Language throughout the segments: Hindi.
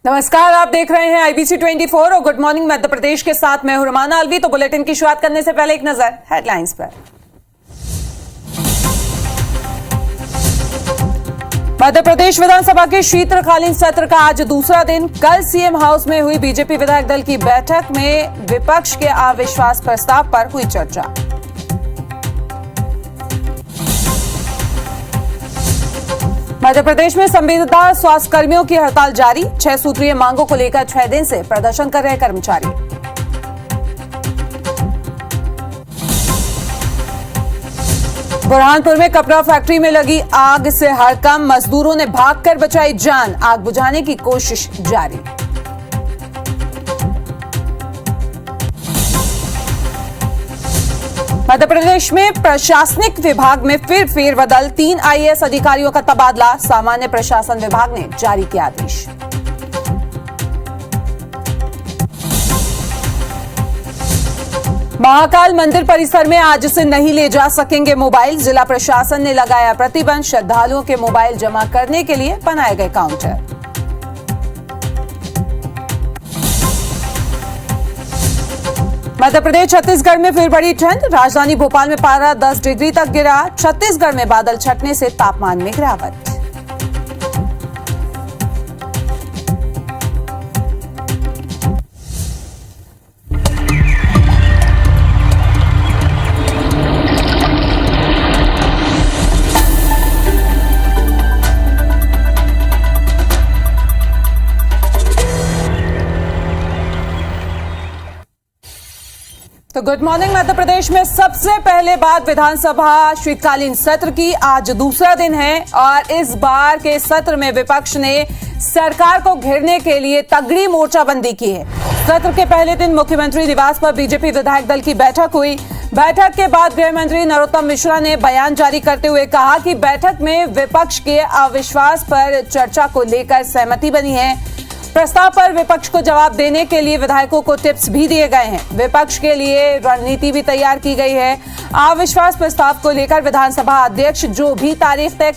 नमस्कार, आप देख रहे हैं IBC 24 और गुड मॉर्निंग मध्य प्रदेश के साथ मैं हूं रुमाना अलवी। तो बुलेटिन की शुरुआत करने से पहले एक नजर हेडलाइंस पर। मध्य प्रदेश विधानसभा के शीतकालीन सत्र का आज दूसरा दिन। कल सीएम हाउस में हुई बीजेपी विधायक दल की बैठक में विपक्ष के अविश्वास प्रस्ताव पर हुई चर्चा। मध्य प्रदेश में संविदा स्वास्थ्य कर्मियों की हड़ताल जारी। 6 सूत्रीय मांगों को लेकर 6 दिन से प्रदर्शन कर रहे कर्मचारी। बुरहानपुर में कपड़ा फैक्ट्री में लगी आग से हड़कंप, मजदूरों ने भागकर बचाई जान। आग बुझाने की कोशिश जारी। मध्य प्रदेश में प्रशासनिक विभाग में फिर फेरबदल। 3 IAS अधिकारियों का तबादला। सामान्य प्रशासन विभाग ने जारी किया आदेश। महाकाल मंदिर परिसर में आज से नहीं ले जा सकेंगे मोबाइल। जिला प्रशासन ने लगाया प्रतिबंध। श्रद्धालुओं के मोबाइल जमा करने के लिए बनाए गए काउंटर। मध्य प्रदेश छत्तीसगढ़ में फिर बढ़ी ठंड। राजधानी भोपाल में पारा 10 डिग्री तक गिरा। छत्तीसगढ़ में बादल छंटने से तापमान में गिरावट। तो गुड मॉर्निंग। मध्य प्रदेश में सबसे पहले बात विधानसभा शीतकालीन सत्र की। आज दूसरा दिन है और इस बार के सत्र में विपक्ष ने सरकार को घेरने के लिए तगड़ी मोर्चाबंदी की है। सत्र के पहले दिन मुख्यमंत्री निवास पर बीजेपी विधायक दल की बैठक हुई। बैठक के बाद गृह मंत्री नरोत्तम मिश्रा ने बयान जारी करते हुए कहा कि बैठक में विपक्ष के अविश्वास पर चर्चा को लेकर सहमति बनी है। प्रस्ताव पर विपक्ष को जवाब देने के लिए विधायकों को टिप्स भी दिए गए हैं। विपक्ष के लिए रणनीति भी तैयार की गई है। अविश्वास प्रस्ताव को लेकर विधानसभा अध्यक्ष जो भी तारीख तय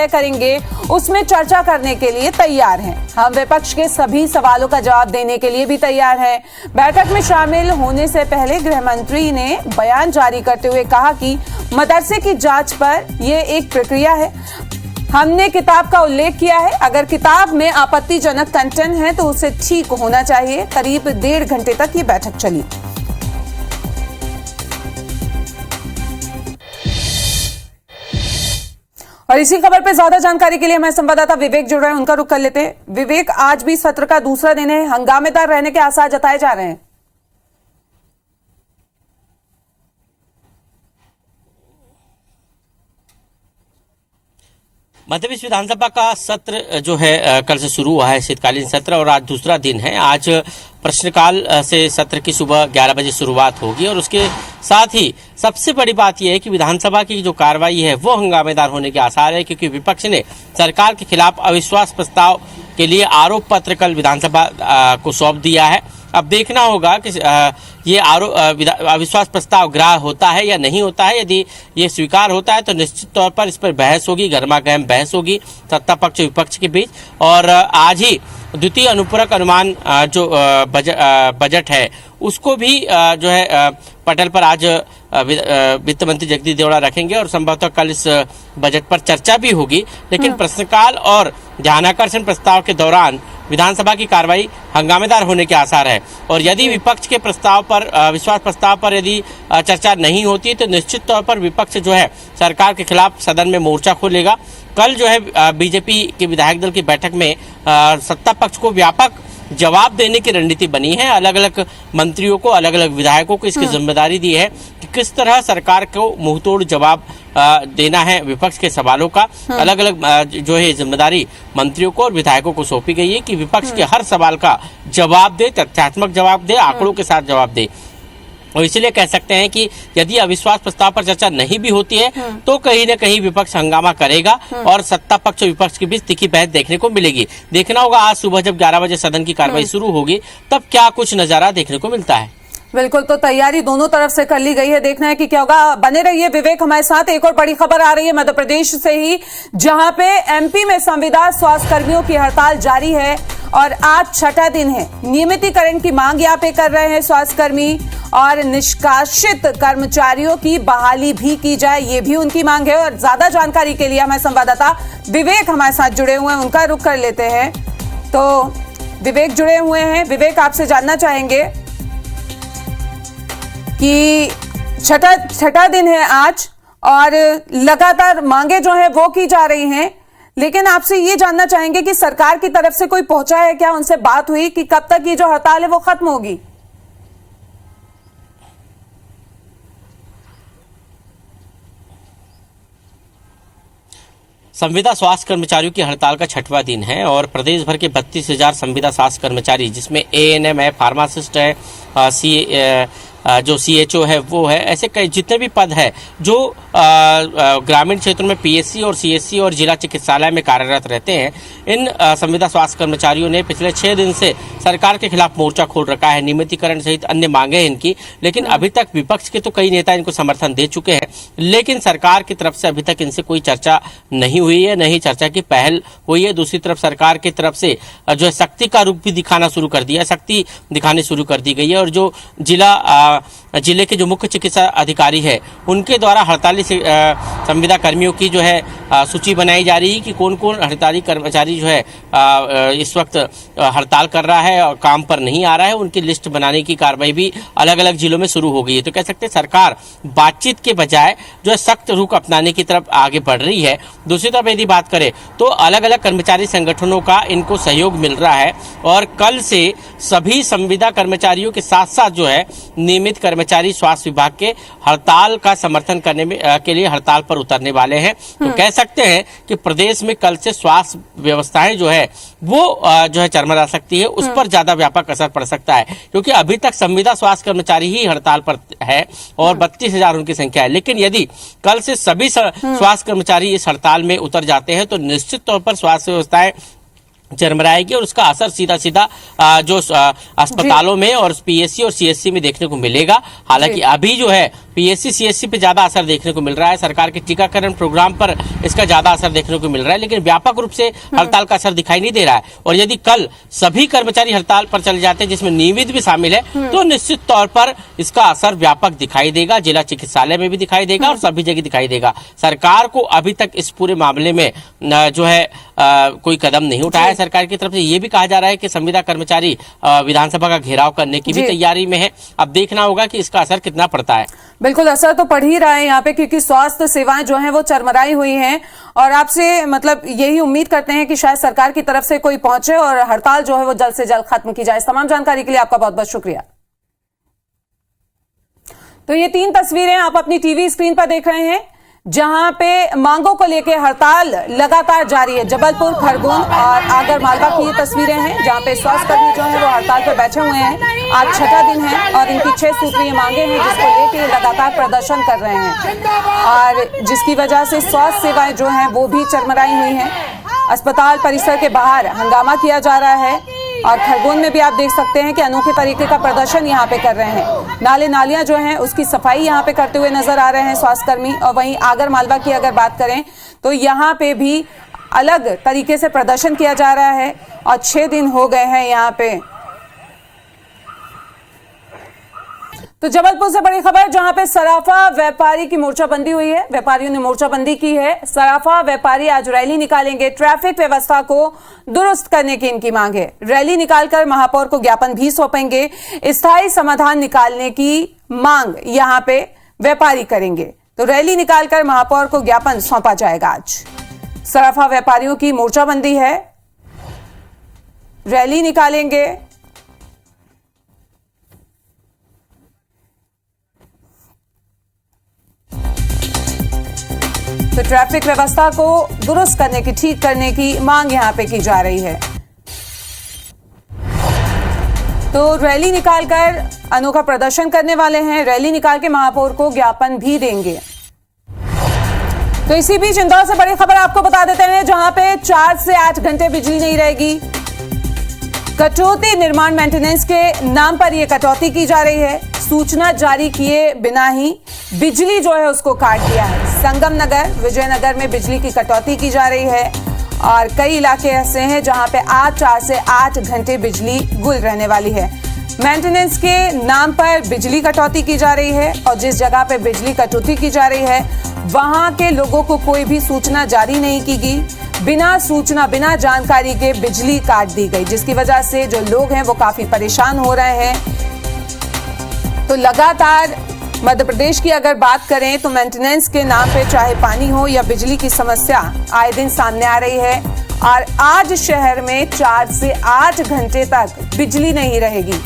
करेंगे उसमें चर्चा करने के लिए तैयार हैं। हम विपक्ष के सभी सवालों का जवाब देने के लिए भी तैयार हैं। बैठक में शामिल होने से पहले गृह मंत्री ने बयान जारी करते हुए कहा कि मदरसे की जांच पर यह एक प्रक्रिया है। हमने किताब का उल्लेख किया है। अगर किताब में आपत्तिजनक कंटेंट है तो उसे ठीक होना चाहिए। करीब 1.5 घंटे तक ये बैठक चली। और इसी खबर पर ज्यादा जानकारी के लिए हमारे संवाददाता विवेक जुड़ रहे हैं, उनका रुख कर लेते हैं। विवेक, आज भी सत्र का दूसरा दिन है, हंगामेदार रहने के आसार जताए जा रहे हैं। मध्य प्रदेश विधानसभा का सत्र जो है कल से शुरू हुआ है, शीतकालीन सत्र, और आज दूसरा दिन है। आज प्रश्नकाल से सत्र की सुबह 11 बजे शुरुआत होगी और उसके साथ ही सबसे बड़ी बात यह है कि विधानसभा की जो कार्रवाई है वो हंगामेदार होने के आसार है, क्योंकि विपक्ष ने सरकार के खिलाफ अविश्वास प्रस्ताव के लिए आरोप पत्र कल विधानसभा को सौंप दिया है। अब देखना होगा कि ये अविश्वास प्रस्ताव ग्राह्य होता है या नहीं होता है। यदि ये स्वीकार होता है तो निश्चित तौर पर इस पर बहस होगी, गर्मागर्म बहस होगी सत्ता पक्ष विपक्ष के बीच। और आज ही द्वितीय अनुपूरक अनुमान जो बजट है उसको भी जो है पटल पर आज वित्त मंत्री जगदीश देवड़ा रखेंगे और संभवतः कल इस बजट पर चर्चा भी होगी। लेकिन प्रश्नकाल और ध्यानाकर्षण प्रस्ताव के दौरान विधानसभा की कार्रवाई हंगामेदार होने के आसार है। और यदि विपक्ष के प्रस्ताव पर, विश्वास प्रस्ताव पर यदि चर्चा नहीं होती तो निश्चित तौर पर विपक्ष जो है सरकार के खिलाफ सदन में मोर्चा खोलेगा। कल जो है बीजेपी के विधायक दल की बैठक में सत्ता पक्ष को व्यापक जवाब देने की रणनीति बनी है। अलग अलग मंत्रियों को, अलग अलग विधायकों को इसकी जिम्मेदारी दी है कि किस तरह सरकार को मुंहतोड़ जवाब देना है विपक्ष के सवालों का। अलग अलग जो है जिम्मेदारी मंत्रियों को और विधायकों को सौंपी गई है कि विपक्ष के हर सवाल का जवाब दे, तथ्यात्मक जवाब दे, आंकड़ों के साथ जवाब दे। और इसलिए कह सकते हैं कि यदि अविश्वास प्रस्ताव पर चर्चा नहीं भी होती है तो कहीं न कहीं विपक्ष हंगामा करेगा और सत्ता पक्ष और विपक्ष के बीच तीखी बहस देखने को मिलेगी। देखना होगा आज सुबह जब 11 बजे सदन की कार्रवाई शुरू होगी तब क्या कुछ नजारा देखने को मिलता है। बिल्कुल, तो तैयारी दोनों तरफ से कर ली गई है, देखना है कि क्या होगा। बने रहिए विवेक हमारे साथ। एक और बड़ी खबर आ रही है मध्य प्रदेश से ही, जहां पे एमपी में संविदा स्वास्थ्य कर्मियों की हड़ताल जारी है और आज छठा दिन है। नियमितीकरण की मांग यहाँ पे कर रहे हैं स्वास्थ्य कर्मी और निष्कासित कर्मचारियों की बहाली भी की जाए, ये भी उनकी मांग है। और ज्यादा जानकारी के लिए हमारे संवाददाता विवेक हमारे साथ जुड़े हुए हैं, उनका रुख कर लेते हैं। तो विवेक जुड़े हुए हैं। विवेक, आपसे जानना चाहेंगे कि छठा दिन है आज और लगातार मांगे जो है वो की जा रही हैं, लेकिन आपसे ये जानना चाहेंगे कि सरकार की तरफ से कोई पहुंचा है क्या, उनसे बात हुई कि कब तक ये जो हड़ताल है वो खत्म होगी? संविदा स्वास्थ्य कर्मचारियों की हड़ताल का छठवां दिन है और प्रदेश भर के 32,000 संविदा स्वास्थ्य कर्मचारी, जिसमें एएनएम है, फार्मासिस्ट है, जो सीएचओ है वो है, ऐसे कई जितने भी पद है जो ग्रामीण क्षेत्रों में पीएससी और सीएससी और जिला चिकित्सालय में कार्यरत रहते हैं, इन संविदा स्वास्थ्य कर्मचारियों ने पिछले 6 दिन से सरकार के खिलाफ मोर्चा खोल रखा है। नियमितीकरण सहित अन्य मांगे हैं इनकी, लेकिन अभी तक विपक्ष के तो कई नेता इनको समर्थन दे चुके हैं, लेकिन सरकार की तरफ से अभी तक इनसे कोई चर्चा नहीं हुई है, नहीं चर्चा की पहल हुई है। दूसरी तरफ सरकार की तरफ से जो है सख्ती का रूप भी दिखाना शुरू कर दिया है, सख्ती दिखानी शुरू कर दी गई है और जो जिले के जो मुख्य चिकित्सा अधिकारी है उनके द्वारा हड़ताली संविदा कर्मियों की जो है सूची बनाई जा रही है कि कौन कौन हड़ताली कर्मचारी जो है इस वक्त हड़ताल कर रहा है और काम पर नहीं आ रहा है, उनकी लिस्ट बनाने की कार्रवाई भी अलग अलग जिलों में शुरू हो गई है। तो कह सकते हैं सरकार बातचीत के बजाय जो है सख्त रुख अपनाने की तरफ आगे बढ़ रही है। दूसरी तरफ यदि बात करें तो अलग अलग कर्मचारी संगठनों का इनको सहयोग मिल रहा है और कल से सभी संविदा कर्मचारियों के साथ साथ जो है नियमित कर्मचारी स्वास्थ्य विभाग के हड़ताल का समर्थन करने में के लिए हड़ताल पर उतरने वाले हैं। तो कह सकते हैं कि प्रदेश में कल से स्वास्थ्य व्यवस्थाएं जो है वो जो है चरमरा सकती है, उस पर ज्यादा व्यापक असर पड़ सकता है, क्योंकि अभी तक संविदा स्वास्थ्य कर्मचारी ही हड़ताल पर है और 32,000 उनकी संख्या है। लेकिन यदि कल से सभी स्वास्थ्य कर्मचारी इस हड़ताल में उतर जाते हैं तो निश्चित तौर पर स्वास्थ्य व्यवस्थाएं चरमराएगी और उसका असर सीधा सीधा जो अस्पतालों में और पीएससी और सीएससी में देखने को मिलेगा। हालांकि अभी जो है पीएससी सीएससी पे ज्यादा असर देखने को मिल रहा है, सरकार के टीकाकरण प्रोग्राम पर इसका ज्यादा असर देखने को मिल रहा है, लेकिन व्यापक रूप से हड़ताल का असर दिखाई नहीं दे रहा है। और यदि कल सभी कर्मचारी हड़ताल पर चले जाते हैं, जिसमें नियमित भी शामिल है, तो निश्चित तौर पर इसका असर व्यापक दिखाई देगा, जिला चिकित्सालय में भी दिखाई देगा और सभी जगह दिखाई देगा। सरकार को अभी तक इस पूरे मामले में जो है कोई कदम नहीं उठाया। सरकार की तरफ से ये भी कहा जा रहा है कि संविदा कर्मचारी विधानसभा का घेराव करने की भी तैयारी में है। अब देखना होगा कि इसका असर कितना पड़ता है। बिल्कुल, असर तो पड़ ही रहा है यहाँ पे, क्योंकि स्वास्थ्य सेवाएं जो हैं वो चरमराई हुई हैं और आपसे मतलब यही उम्मीद करते हैं कि शायद सरकार की तरफ से कोई पहुंचे और हड़ताल जो है वो जल्द से जल्द खत्म की जाए। तमाम जानकारी के लिए आपका बहुत बहुत शुक्रिया। तो ये 3 तस्वीरें आप अपनी टीवी स्क्रीन पर देख रहे हैं, जहां पे मांगों को लेकर हड़ताल लगातार जारी है। जबलपुर, खरगोन और आगर मालवा की ये तस्वीरें हैं, जहां पे स्वास्थ्यकर्मी जो है वो हड़ताल पर बैठे हुए हैं। आज छठा दिन है और इनकी 6 सूत्रीय मांगे हैं, जिसको लेकर लगातार प्रदर्शन कर रहे हैं और जिसकी वजह से स्वास्थ्य सेवाएं जो हैं वो भी चरमराई हुई हैं। अस्पताल परिसर के बाहर हंगामा किया जा रहा है और खरगोन में भी आप देख सकते हैं कि अनोखे तरीके का प्रदर्शन यहाँ पे कर रहे हैं। नाले नालियां जो हैं उसकी सफाई यहाँ पे करते हुए नजर आ रहे हैं स्वास्थ्यकर्मी। और वहीं आगर मालवा की अगर बात करें तो यहाँ पे भी अलग तरीके से प्रदर्शन किया जा रहा है और 6 दिन हो गए हैं यहाँ पे। तो जबलपुर से बड़ी खबर, जहां पे सराफा व्यापारी की मोर्चाबंदी हुई है, व्यापारियों ने मोर्चाबंदी की है। सराफा व्यापारी आज रैली निकालेंगे, ट्रैफिक व्यवस्था को दुरुस्त करने की इनकी मांग है। रैली निकालकर महापौर को ज्ञापन भी सौंपेंगे। स्थायी समाधान निकालने की मांग यहां पे व्यापारी करेंगे। तो रैली निकालकर महापौर को ज्ञापन सौंपा जाएगा। आज सराफा व्यापारियों की मोर्चाबंदी है, रैली निकालेंगे। तो ट्रैफिक व्यवस्था को दुरुस्त करने की, ठीक करने की मांग यहां पे की जा रही है। तो रैली निकालकर अनोखा प्रदर्शन करने वाले हैं, रैली निकाल के महापौर को ज्ञापन भी देंगे। तो इसी बीच इंदौर से बड़ी खबर आपको बता देते हैं, जहां पे 4 से 8 घंटे बिजली नहीं रहेगी। कटौती निर्माण मेंटेनेंस के नाम पर यह कटौती की जा रही है। सूचना जारी किए बिना ही बिजली जो है उसको काट दिया है। संगम नगर, विजयनगर में बिजली की कटौती की जा रही है और कई इलाके ऐसे हैं जहां पे आज 4 से 8 घंटे बिजली गुल रहने वाली है। मेंटेनेंस के नाम पर बिजली कटौती की जा रही है और जिस जगह पे बिजली कटौती की जा रही है वहां के लोगों को कोई भी सूचना जारी नहीं की गई। बिना सूचना, बिना जानकारी के बिजली काट दी गई, जिसकी वजह से जो लोग हैं वो काफी परेशान हो रहे हैं। तो लगातार मध्य प्रदेश की अगर बात करें तो मेंटेनेंस के नाम पे चाहे पानी हो या बिजली की समस्या आए दिन सामने आ रही है और आज शहर में 4 से 8 घंटे तक बिजली नहीं रहेगी।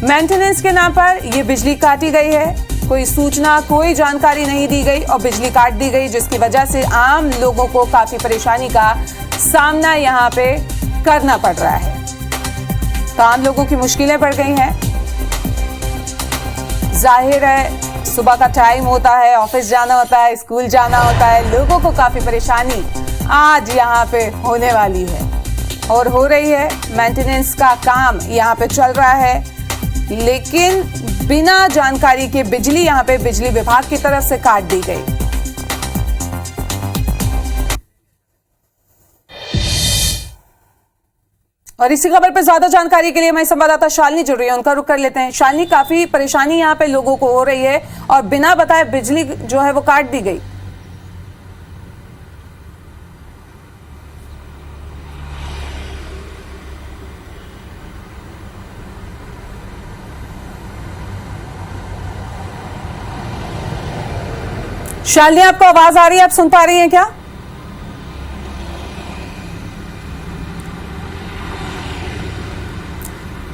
मेंटेनेंस के नाम पर ये बिजली काटी गई है, कोई सूचना, कोई जानकारी नहीं दी गई और बिजली काट दी गई, जिसकी वजह से आम लोगों को काफी परेशानी का सामना यहाँ पे करना पड़ रहा है। तो आम लोगों की मुश्किलें बढ़ गई हैं। जाहिर है सुबह का टाइम होता है, ऑफिस जाना होता है, स्कूल जाना होता है, लोगों को काफी परेशानी आज यहाँ पे होने वाली है और हो रही है। मेंटेनेंस का काम यहाँ पे चल रहा है, लेकिन बिना जानकारी के बिजली यहाँ पे बिजली विभाग की तरफ से काट दी गई। और इसी खबर पर ज्यादा जानकारी के लिए हमारे संवाददाता शालिनी जुड़ रही है, उनका रुख कर लेते हैं। शालिनी, काफी परेशानी यहाँ पे लोगों को हो रही है और बिना बताए बिजली जो है वो काट दी गई। शालिनी, आपको आवाज आ रही है? आप सुन पा रही हैं क्या?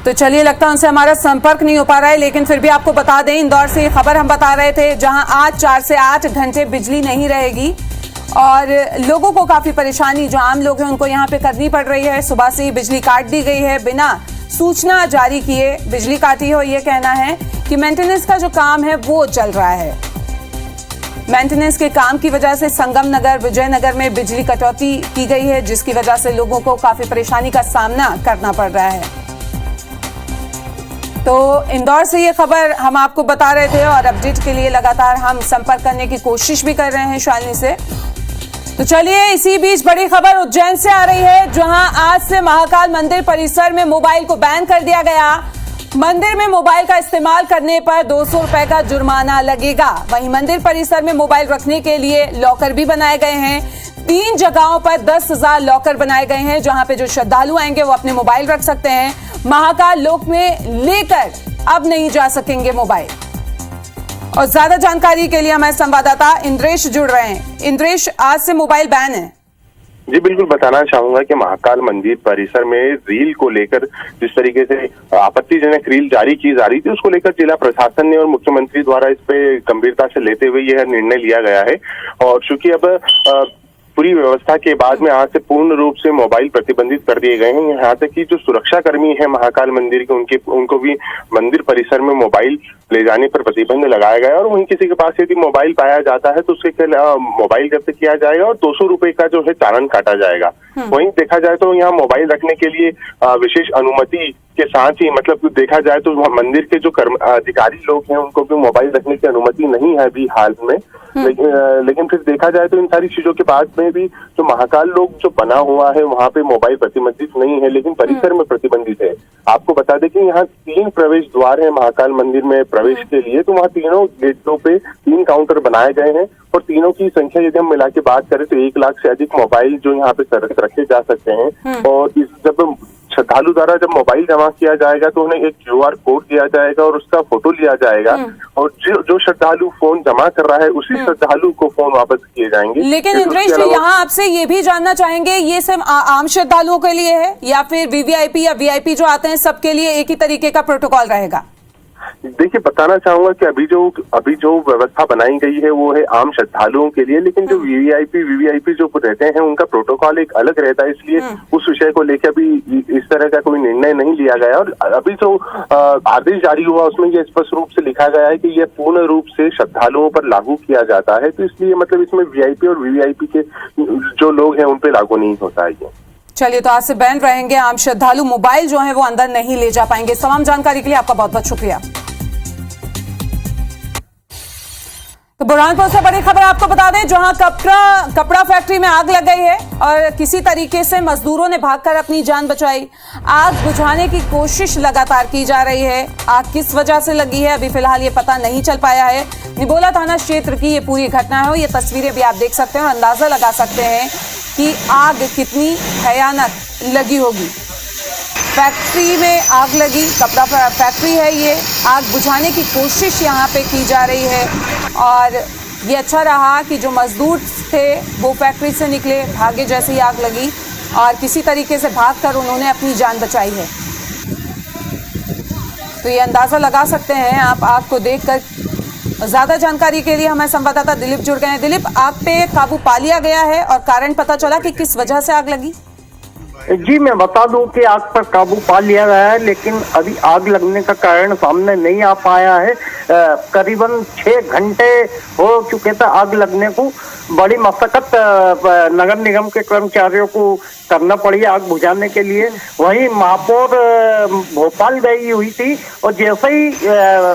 तो चलिए, लगता है उनसे हमारा संपर्क नहीं हो पा रहा है, लेकिन फिर भी आपको बता दें, इंदौर से ये खबर हम बता रहे थे जहां आज 4 से 8 घंटे बिजली नहीं रहेगी और लोगों को काफी परेशानी, जो आम लोग हैं उनको यहाँ पे करनी पड़ रही है। सुबह से ही बिजली काट दी गई है, बिना सूचना जारी किए बिजली काटी हो। ये कहना है कि मेंटेनेंस का जो काम है वो चल रहा है। मेंटेनेंस के काम की वजह से संगम नगर, विजयनगर में बिजली कटौती की गई है, जिसकी वजह से लोगों को काफी परेशानी का सामना करना पड़ रहा है। तो इंदौर से ये खबर हम आपको बता रहे थे और अपडेट के लिए लगातार हम संपर्क करने की कोशिश भी कर रहे हैं शालिनी से। तो चलिए, इसी बीच बड़ी खबर उज्जैन से आ रही है, जहां आज से महाकाल मंदिर परिसर में मोबाइल को बैन कर दिया गया। मंदिर में मोबाइल का इस्तेमाल करने पर 200 रुपए का जुर्माना लगेगा। वहीं मंदिर परिसर में मोबाइल रखने के लिए लॉकर भी बनाए गए हैं। 3 जगहों पर 10,000 लॉकर बनाए गए हैं, जहां पे जो श्रद्धालु आएंगे वो अपने मोबाइल रख सकते हैं। महाकाल लोक में लेकर अब नहीं जा सकेंगे मोबाइल। और ज्यादा जानकारी के लिए हमारे संवाददाता इंद्रेश जुड़ रहे हैं। इंद्रेश, आज से मोबाइल बैन है। जी बिल्कुल, बताना चाहूंगा कि महाकाल मंदिर परिसर में रील को लेकर जिस तरीके से आपत्तिजनक रील जारी की जा रही थी, उसको लेकर जिला प्रशासन ने और मुख्यमंत्री द्वारा इस पे गंभीरता से लेते हुए यह निर्णय लिया गया है। और चूंकि अब पूरी व्यवस्था के बाद में आज से पूर्ण रूप से मोबाइल प्रतिबंधित कर दिए गए हैं। यहाँ तक कि जो सुरक्षा कर्मी है महाकाल मंदिर के, उनको भी मंदिर परिसर में मोबाइल ले जाने पर प्रतिबंध लगाया गया है। और वहीं किसी के पास यदि मोबाइल पाया जाता है तो उसके मोबाइल जब्त किया जाएगा और 200 रुपए का जो है चालान काटा जाएगा। वहीं देखा जाए तो यहाँ मोबाइल रखने के लिए विशेष अनुमति के साथ ही, मतलब देखा जाए तो मंदिर के जो अधिकारी लोग हैं उनको भी मोबाइल रखने की अनुमति नहीं है अभी हाल में। लेकिन फिर देखा जाए तो इन सारी चीजों के बाद में भी जो महाकाल लोक जो बना हुआ है वहाँ पे मोबाइल प्रतिबंधित नहीं है, लेकिन परिसर में प्रतिबंधित है। आपको बता दें कि यहाँ 3 प्रवेश द्वार है महाकाल मंदिर में प्रवेश के लिए, तो वहाँ तीनों गेटों पे 3 काउंटर बनाए गए हैं और तीनों की संख्या यदि हम मिला के बात करें तो 1 लाख से अधिक मोबाइल जो यहाँ पे रखे जा सकते हैं। और जब श्रद्धालु द्वारा जब मोबाइल जमा किया जाएगा तो उन्हें एक QR कोड दिया जाएगा और उसका फोटो लिया जाएगा और जो श्रद्धालु फोन जमा कर रहा है उसी श्रद्धालु को फोन वापस किए जाएंगे। लेकिन इंद्रेश, यहाँ आपसे ये भी जानना चाहेंगे, ये सिर्फ आम श्रद्धालुओं के लिए है या फिर VVIP या VIP जो आते हैं सबके लिए एक ही तरीके का प्रोटोकॉल रहेगा? देखिए, बताना चाहूंगा कि अभी जो व्यवस्था बनाई गई है वो है आम श्रद्धालुओं के लिए, लेकिन जो VVIP जो रहते हैं उनका प्रोटोकॉल एक अलग रहता है, इसलिए उस विषय को लेकर अभी इस तरह का कोई निर्णय नहीं लिया गया। और अभी जो आदेश जारी हुआ उसमें यह स्पष्ट रूप से लिखा गया है कि यह पूर्ण रूप से श्रद्धालुओं पर लागू किया जाता है, तो इसलिए मतलब इसमें VIP और VVIP के जो लोग हैं उन पे लागू नहीं होता है ये। चलिए, तो आज से बैन रहेंगे, आम श्रद्धालु मोबाइल जो है वो अंदर नहीं ले जा पाएंगे। तमाम जानकारी के लिए आपका बहुत बहुत शुक्रिया। तो बुरहानपुर से बड़ी खबर आपको बता दें, जहां कपड़ा फैक्ट्री में आग लग गई है और किसी तरीके से मजदूरों ने भागकर अपनी जान बचाई। आग बुझाने की कोशिश लगातार की जा रही है। आग किस वजह से लगी है अभी फिलहाल ये पता नहीं चल पाया है। निबोला थाना क्षेत्र की ये पूरी घटना है और ये तस्वीरें भी आप देख सकते हैं और अंदाजा लगा सकते हैं कि आग कितनी भयानक लगी होगी। फैक्ट्री में आग लगी, कपड़ा फैक्ट्री है ये। आग बुझाने की कोशिश यहाँ पे की जा रही है और ये अच्छा रहा कि जो मजदूर थे वो फैक्ट्री से निकले, भागे जैसे ही आग लगी और किसी तरीके से भागकर उन्होंने अपनी जान बचाई है। तो ये अंदाजा लगा सकते हैं आप आग को देखकर। ज्यादा जानकारी के लिए हमारे संवाददाता दिलीप जुड़ गए हैं। दिलीप, आग पे काबू पा लिया गया है और कारण पता चला कि किस वजह से आग लगी? जी, मैं बता दूं कि आग पर काबू पा लिया गया है, लेकिन अभी आग लगने का कारण सामने नहीं आ पाया है। करीबन 6 घंटे हो चुके थे आग लगने को। बड़ी मशक्कत नगर निगम के कर्मचारियों को करना पड़ी आग बुझाने के लिए। वहीं महापौर भोपाल गई हुई थी और जैसे ही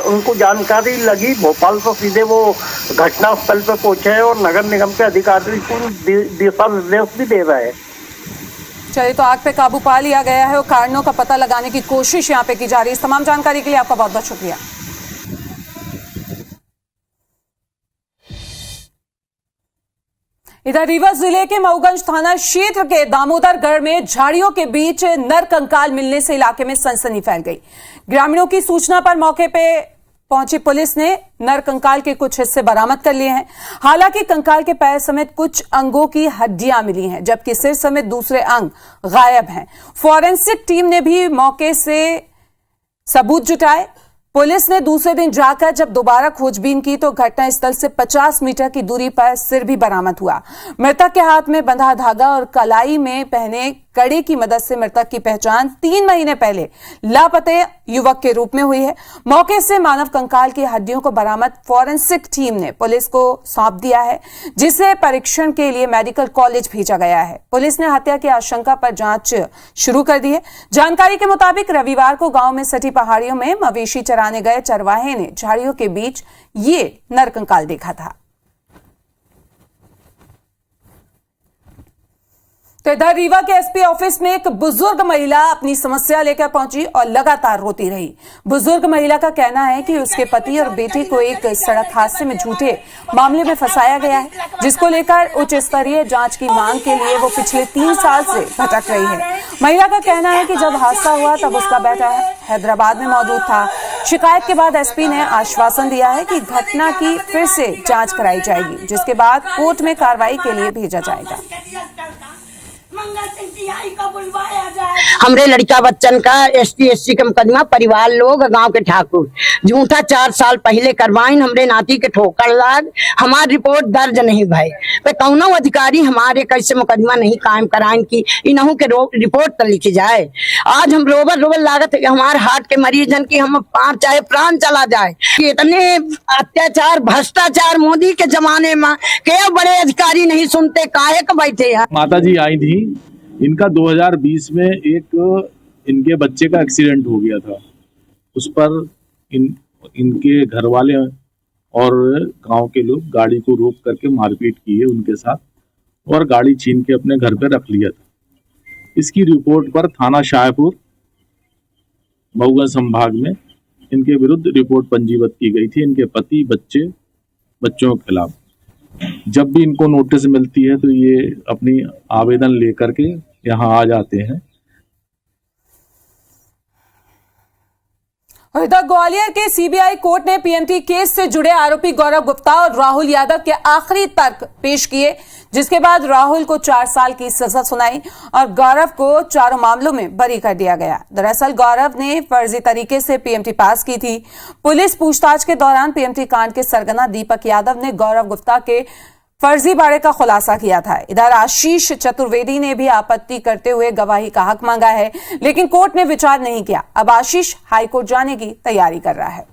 उनको जानकारी लगी, भोपाल से सीधे वो घटनास्थल पर पहुंचे हैं और नगर निगम के अधिकारी को दिशा निर्देश भी दे रहे हैं। चलिए, तो आग पे काबू पा लिया गया है और कारणों का पता लगाने की कोशिश यहाँ पे की जा रही है। इस तमाम जानकारी के लिए आपका बहुत बहुत शुक्रिया। इधर रीवा जिले के मऊगंज थाना क्षेत्र के दामोदरगढ़ में झाड़ियों के बीच नरकंकाल मिलने से इलाके में सनसनी फैल गई। ग्रामीणों की सूचना पर मौके पे पहुंची पुलिस ने नरकंकाल के कुछ हिस्से बरामद कर लिए हैं। हालांकि कंकाल के पैर समेत कुछ अंगों की हड्डियां मिली हैं, जबकि सिर समेत दूसरे अंग गायब हैं। फॉरेंसिक टीम ने भी मौके से सबूत जुटाए। पुलिस ने दूसरे दिन जाकर जब दोबारा खोजबीन की तो घटनास्थल से 50 मीटर की दूरी पर सिर भी बरामद हुआ। मृतक के हाथ में बंधा धागा और कलाई में पहने कड़े की मदद से मृतक की पहचान 3 महीने पहले लापते युवक के रूप में हुई है। मौके से मानव कंकाल की हड्डियों को बरामद फॉरेंसिक टीम ने पुलिस को सौंप दिया है, जिसे परीक्षण के लिए मेडिकल कॉलेज भेजा गया है। पुलिस ने हत्या की आशंका पर जांच शुरू कर दी है। जानकारी के मुताबिक रविवार को गांव में सटी पहाड़ियों में मवेशी चराने गए चरवाहे ने झाड़ियों के बीच ये नरकंकाल देखा था। तो इधर रीवा के एसपी ऑफिस में एक बुजुर्ग महिला अपनी समस्या लेकर पहुंची और लगातार रोती रही। बुजुर्ग महिला का कहना है कि उसके पति और बेटी को एक सड़क हादसे में झूठे मामले में फंसाया गया है, जिसको लेकर उच्च स्तरीय जांच की मांग के लिए वो पिछले 3 साल से भटक रही है। महिला का कहना है कि जब हादसा हुआ तब उसका बेटा हैदराबाद में मौजूद था। शिकायत के बाद एसपी ने आश्वासन दिया है कि घटना की फिर से जांच कराई जाएगी, जिसके बाद कोर्ट में कार्रवाई के लिए भेजा जाएगा। हमरे लड़का बच्चन का ST/SC का मुकदमा परिवार लोग गांव के ठाकुर झूठा 4 साल पहले करवाइन। हमरे नाती के ठोकर लाग, हमारी रिपोर्ट दर्ज नहीं भय। कौनो अधिकारी हमारे कैसे मुकदमा नहीं कायम कराइन की इनहू के रिपोर्ट तो लिखी जाए। आज हम रोबर लागत हमारे हार्ट के मरीजन की हम चाहे प्राण चला जाए। इतने अत्याचार भ्रष्टाचार मोदी के जमाने में क्या बड़े अधिकारी नहीं सुनते, काहे के बैठे हैं। माता जी आई थी, इनका 2020 में एक इनके बच्चे का एक्सीडेंट हो गया था। उस पर इनके घर वाले और गांव के लोग गाड़ी को रोक करके मारपीट की है उनके साथ और गाड़ी छीन के अपने घर पे रख लिया था। इसकी रिपोर्ट पर थाना शाहपुर मऊगंज संभाग में इनके विरुद्ध रिपोर्ट पंजीबद्ध की गई थी। इनके पति बच्चों के खिलाफ जब भी इनको नोटिस मिलती है तो ये अपनी आवेदन लेकर के यहाँ आ जाते हैं। और इधर ग्वालियर के सीबीआई कोर्ट ने पीएमटी केस से जुड़े आरोपी गौरव गुप्ता और राहुल यादव के आखिरी तर्क पेश किए, जिसके बाद राहुल को 4 साल की सजा सुनाई और गौरव को चारों मामलों में बरी कर दिया गया। दरअसल गौरव ने फर्जी तरीके से पीएमटी पास की थी। पुलिस पूछताछ के दौरान पीएमटी कांड के सरगना दीपक यादव ने गौरव गुप्ता के फर्जी बारे का खुलासा किया था। इधर आशीष चतुर्वेदी ने भी आपत्ति करते हुए गवाही का हक मांगा है, लेकिन कोर्ट ने विचार नहीं किया। अब आशीष हाईकोर्ट जाने की तैयारी कर रहा है।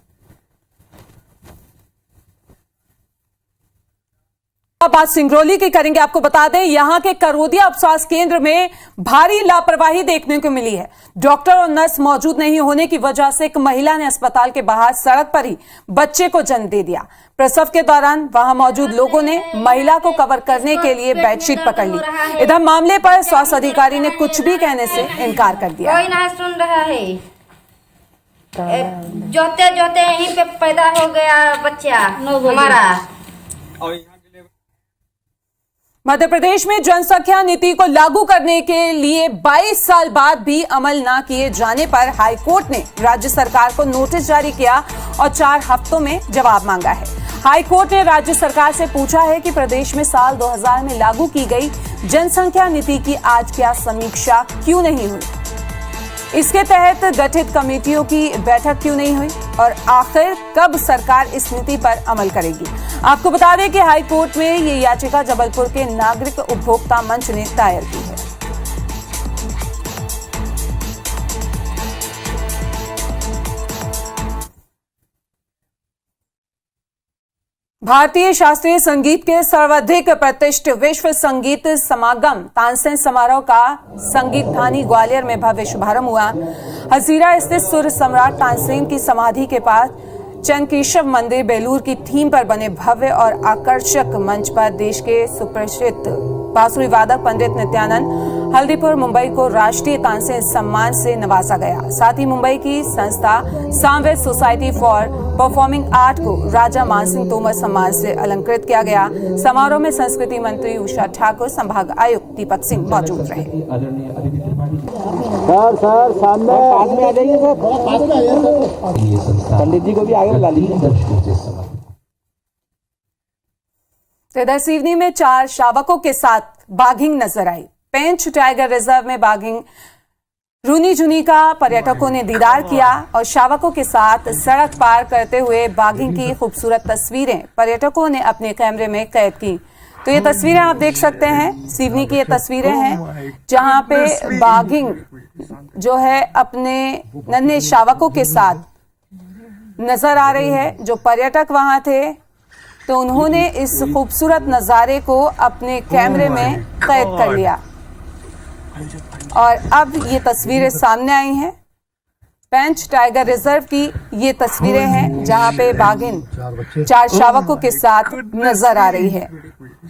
अब बात सिंगरौली की करेंगे। आपको बता दें, यहां के करोदिया उप स्वास्थ्य केंद्र में भारी लापरवाही देखने को मिली है। डॉक्टर और नर्स मौजूद नहीं होने की वजह से एक महिला ने अस्पताल के बाहर सड़क पर ही बच्चे को जन्म दे दिया। प्रसव के दौरान वहां मौजूद लोगों ने महिला को कवर करने के लिए बेडशीट पकड़ ली। इधर मामले पर स्वास्थ्य अधिकारी ने कुछ भी कहने से इनकार कर दिया। कोई ना सुन रहा है। जोते जोते यहीं पे पैदा हो गया बच्चा हमारा। मध्य प्रदेश में जनसंख्या नीति को लागू करने के लिए 22 साल बाद भी अमल न किए जाने पर हाईकोर्ट ने राज्य सरकार को नोटिस जारी किया और 4 हफ्तों में जवाब मांगा है। हाईकोर्ट ने राज्य सरकार से पूछा है कि प्रदेश में साल 2000 में लागू की गई जनसंख्या नीति की आज क्या समीक्षा क्यों नहीं हुई, इसके तहत गठित कमेटियों की बैठक क्यों नहीं हुई और आखिर कब सरकार इस नीति पर अमल करेगी। आपको बता दें कि हाई कोर्ट में ये याचिका जबलपुर के नागरिक उपभोक्ता मंच ने दायर की है। भारतीय शास्त्रीय संगीत के सर्वाधिक प्रतिष्ठित विश्व संगीत समागम तानसेन समारोह का संगीत धानी ग्वालियर में भव्य शुभारंभ हुआ। हजीरा स्थित सुर सम्राट तानसेन की समाधि के पास चंद्रकेशव मंदिर बेलूर की थीम पर बने भव्य और आकर्षक मंच पर देश के सुप्रसिद्ध बांसुरी वादक पंडित नित्यानंद हल्दीपुर मुंबई को राष्ट्रीय तानसेन सम्मान से नवाजा गया। साथ ही मुंबई की संस्था Samaveda society for performing art को राजा मानसिंह तोमर सम्मान से अलंकृत किया गया। समारोह में संस्कृति मंत्री उषा ठाकुर, संभाग आयुक्त दीपक सिंह मौजूद रहे। सर सामने आ जाइए सर, पंडित जी को भी आगे बुला लीजिए। इधर सिवनी में 4 शावकों के साथ बाघिंग नजर आई। पेंच टाइगर रिजर्व में बाघिंग रूनी जुनी का पर्यटकों ने दीदार किया और शावकों के साथ सड़क पार करते हुए बाघिंग की खूबसूरत तस्वीरें पर्यटकों ने अपने कैमरे में कैद की। तो ये तस्वीरें आप देख सकते हैं, सिवनी की ये तस्वीरें हैं जहां पे बाघिंग जो है अपने नन्हे शावकों के साथ नजर आ रही है। जो पर्यटक वहां थे तो उन्होंने इस खूबसूरत नजारे को अपने कैमरे में कैद कर लिया और अब ये तस्वीरें सामने आई हैं। पेंच टाइगर रिजर्व की ये तस्वीरें हैं जहां पे बाघिन 4 शावकों के साथ नजर आ रही है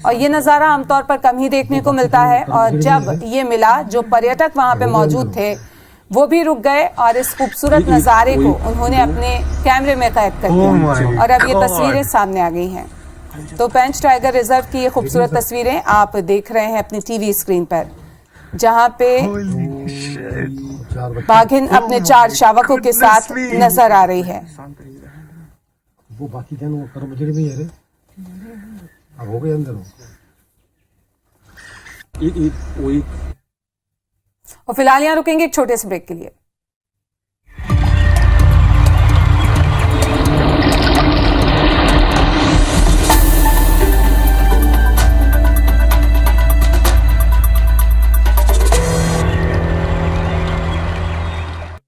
और ये नजारा आमतौर पर कम ही देखने को मिलता है। और जब ये मिला, जो पर्यटक वहां पे मौजूद थे वो भी रुक गए और इस खूबसूरत नजारे को उन्होंने अपने कैमरे में कैद कर लिया और अब ये तस्वीरें सामने आ गई हैं। तो पेंच टाइगर रिजर्व की ये खूबसूरत तस्वीरें आप देख रहे हैं अपनी टीवी स्क्रीन पर, जहां पे बाघिन अपने 4 शावकों के साथ नजर आ रही है। वो बाकी जन वो कर्मचारी में है रे, अब हो गए अंदर और फिलहाल यहाँ रुकेंगे एक छोटे से ब्रेक के लिए।